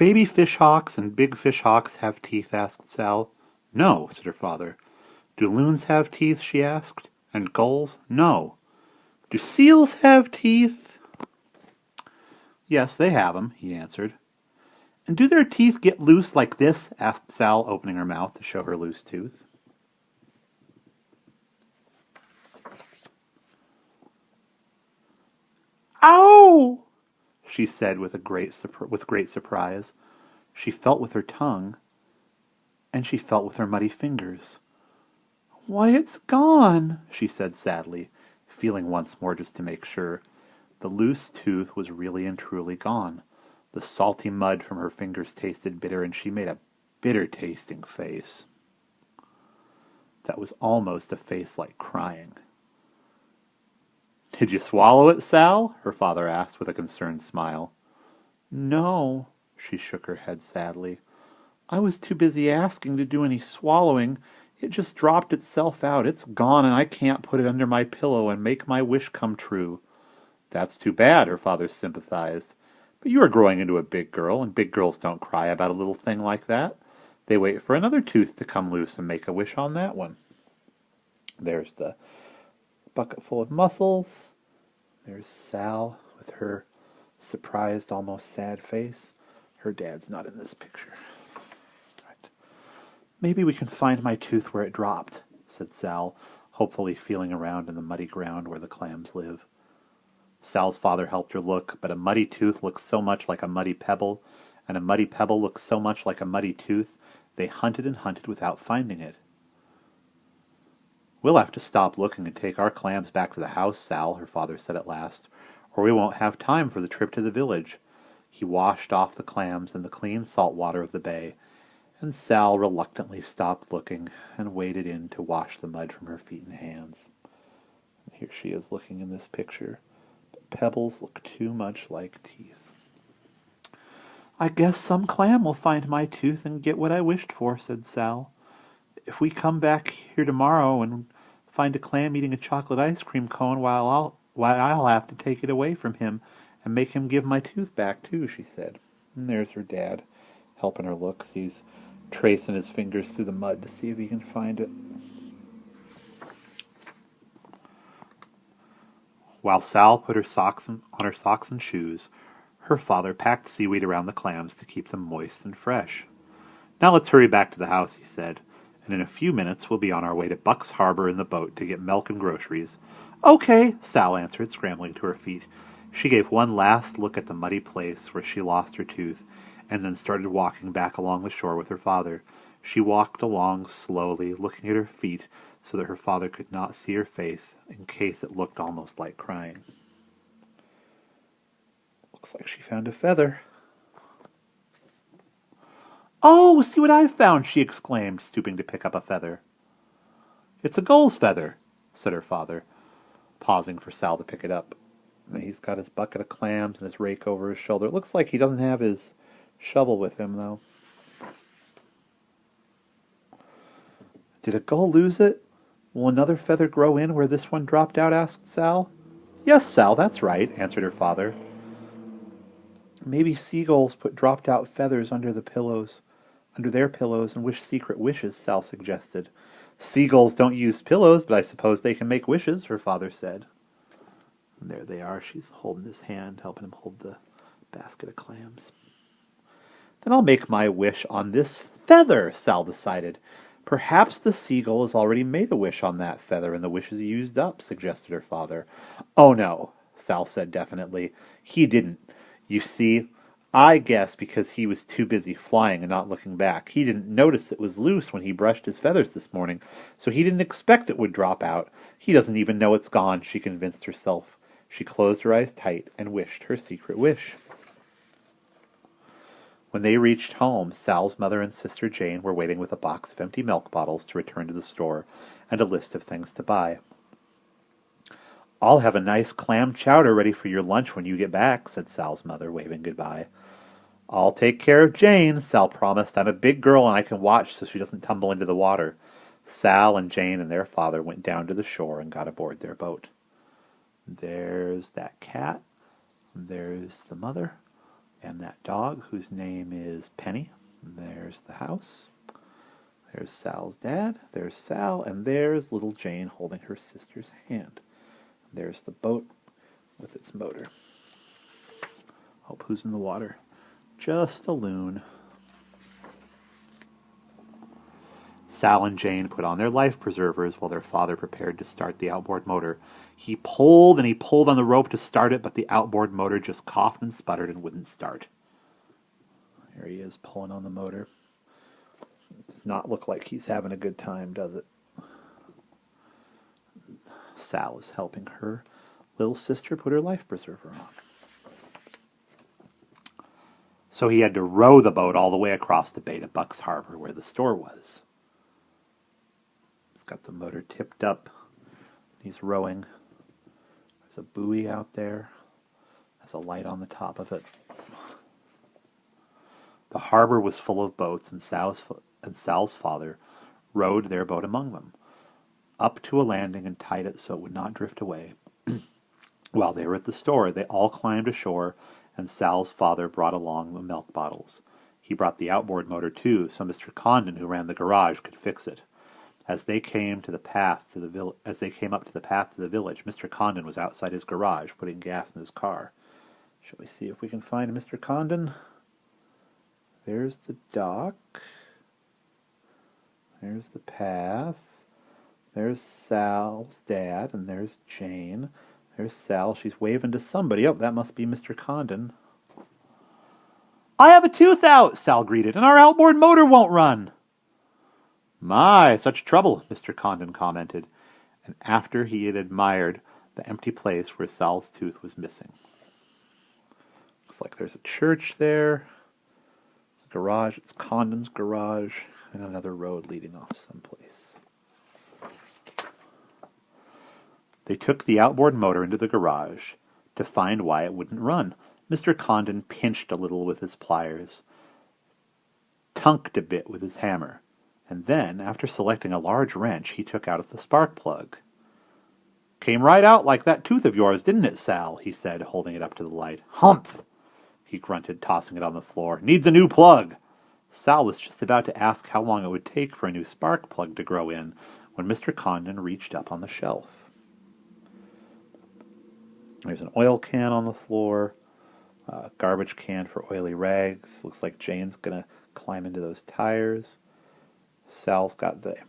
baby fishhawks and big fishhawks have teeth?" asked Sal. "No," said her father. "Do loons have teeth?" she asked. "And gulls?" "No." "Do seals have teeth?" "Yes, they have 'em," he answered. "And do their teeth get loose like this?" asked Sal, opening her mouth to show her loose tooth. "Ow!" she said with great surprise. She felt with her tongue, and she felt with her muddy fingers. "Why, it's gone," she said sadly, feeling once more just to make sure. The loose tooth was really and truly gone. The salty mud from her fingers tasted bitter, and she made a bitter-tasting face. That was almost a face like crying. "Did you swallow it, Sal?" her father asked with a concerned smile. "No," she shook her head sadly. "I was too busy asking to do any swallowing. It just dropped itself out. It's gone, and I can't put it under my pillow and make my wish come true." "That's too bad," her father sympathized. "But you are growing into a big girl, and big girls don't cry about a little thing like that. They wait for another tooth to come loose and make a wish on that one." There's the bucket full of mussels. There's Sal with her surprised, almost sad face. Her dad's not in this picture. Right. "Maybe we can find my tooth where it dropped," said Sal, hopefully feeling around in the muddy ground where the clams live. Sal's father helped her look, but a muddy tooth looks so much like a muddy pebble, and a muddy pebble looks so much like a muddy tooth, they hunted and hunted without finding it. "We'll have to stop looking and take our clams back to the house, Sal," her father said at last, "or we won't have time for the trip to the village." He washed off the clams in the clean salt water of the bay, and Sal reluctantly stopped looking and waded in to wash the mud from her feet and hands. And here she is looking in this picture. But pebbles look too much like teeth. "I guess some clam will find my tooth and get what I wished for," said Sal. "If we come back here tomorrow and find a clam eating a chocolate ice cream cone, I'll have to take it away from him and make him give my tooth back too," she said. And there's her dad, helping her look. He's tracing his fingers through the mud to see if he can find it. While Sal put her socks on her socks and shoes, her father packed seaweed around the clams to keep them moist and fresh. "Now let's hurry back to the house," he said, "and in a few minutes we'll be on our way to Buck's Harbor in the boat to get milk and groceries." "Okay," Sal answered, scrambling to her feet. She gave one last look at the muddy place where she lost her tooth, and then started walking back along the shore with her father. She walked along slowly, looking at her feet so that her father could not see her face in case it looked almost like crying. Looks like she found a feather. "Oh, see what I've found!" she exclaimed, stooping to pick up a feather. "It's a gull's feather," said her father, pausing for Sal to pick it up. And he's got his bucket of clams and his rake over his shoulder. It looks like he doesn't have his shovel with him, though. "Did a gull lose it? Will another feather grow in where this one dropped out?" asked Sal. "Yes, Sal, that's right," answered her father. "Maybe seagulls put dropped-out feathers under their pillows, and wish secret wishes," Sal suggested. "Seagulls don't use pillows, but I suppose they can make wishes," her father said. And there they are. She's holding his hand, helping him hold the basket of clams. "Then I'll make my wish on this feather," Sal decided. "Perhaps the seagull has already made a wish on that feather, and the wish is used up," suggested her father. "Oh, no," Sal said definitely. "He didn't. You see, I guess because he was too busy flying and not looking back. He didn't notice it was loose when he brushed his feathers this morning, so he didn't expect it would drop out. He doesn't even know it's gone," she convinced herself. She closed her eyes tight and wished her secret wish. When they reached home, Sal's mother and sister Jane were waiting with a box of empty milk bottles to return to the store and a list of things to buy. "I'll have a nice clam chowder ready for your lunch when you get back," said Sal's mother, waving goodbye. "I'll take care of Jane," Sal promised. "I'm a big girl and I can watch so she doesn't tumble into the water." Sal and Jane and their father went down to the shore and got aboard their boat. There's that cat. There's the mother. And that dog, whose name is Penny. There's the house. There's Sal's dad. There's Sal. And there's little Jane holding her sister's hand. There's the boat with its motor. Oh, who's in the water? Just a loon. Sal and Jane put on their life preservers while their father prepared to start the outboard motor. He pulled and he pulled on the rope to start it, but the outboard motor just coughed and sputtered and wouldn't start. Here he is pulling on the motor. Does not look like he's having a good time, does it? Sal is helping her little sister put her life preserver on. So he had to row the boat all the way across the bay to Bucks Harbor where the store was. He's got the motor tipped up. He's rowing. There's a buoy out there. There's a light on the top of it. The harbor was full of boats, and Sal's father rowed their boat among them, up to a landing and tied it so it would not drift away. While they were at the store, they all climbed ashore, and Sal's father brought along the milk bottles. He brought the outboard motor too, so Mr. Condon, who ran the garage, could fix it. As they came up to the path to the village, Mr. Condon was outside his garage, putting gas in his car. Shall we see if we can find Mr. Condon? There's the dock. There's the path. There's Sal's dad, and there's Jane. There's Sal. She's waving to somebody. Oh, that must be Mr. Condon. "I have a tooth out," Sal greeted, "and our outboard motor won't run." "My, such trouble," Mr. Condon commented, and after he had admired the empty place where Sal's tooth was missing. Looks like there's a church there. Garage, it's Condon's garage, and another road leading off someplace. They took the outboard motor into the garage to find why it wouldn't run. Mr. Condon pinched a little with his pliers, tunked a bit with his hammer, and then, after selecting a large wrench, he took out the spark plug. "Came right out like that tooth of yours, didn't it, Sal?" he said, holding it up to the light. "Humph!" he grunted, tossing it on the floor. "Needs a new plug." Sal was just about to ask how long it would take for a new spark plug to grow in when Mr. Condon reached up on the shelf. There's an oil can on the floor, a garbage can for oily rags. Looks like Jane's going to climb into those tires. Sal's got the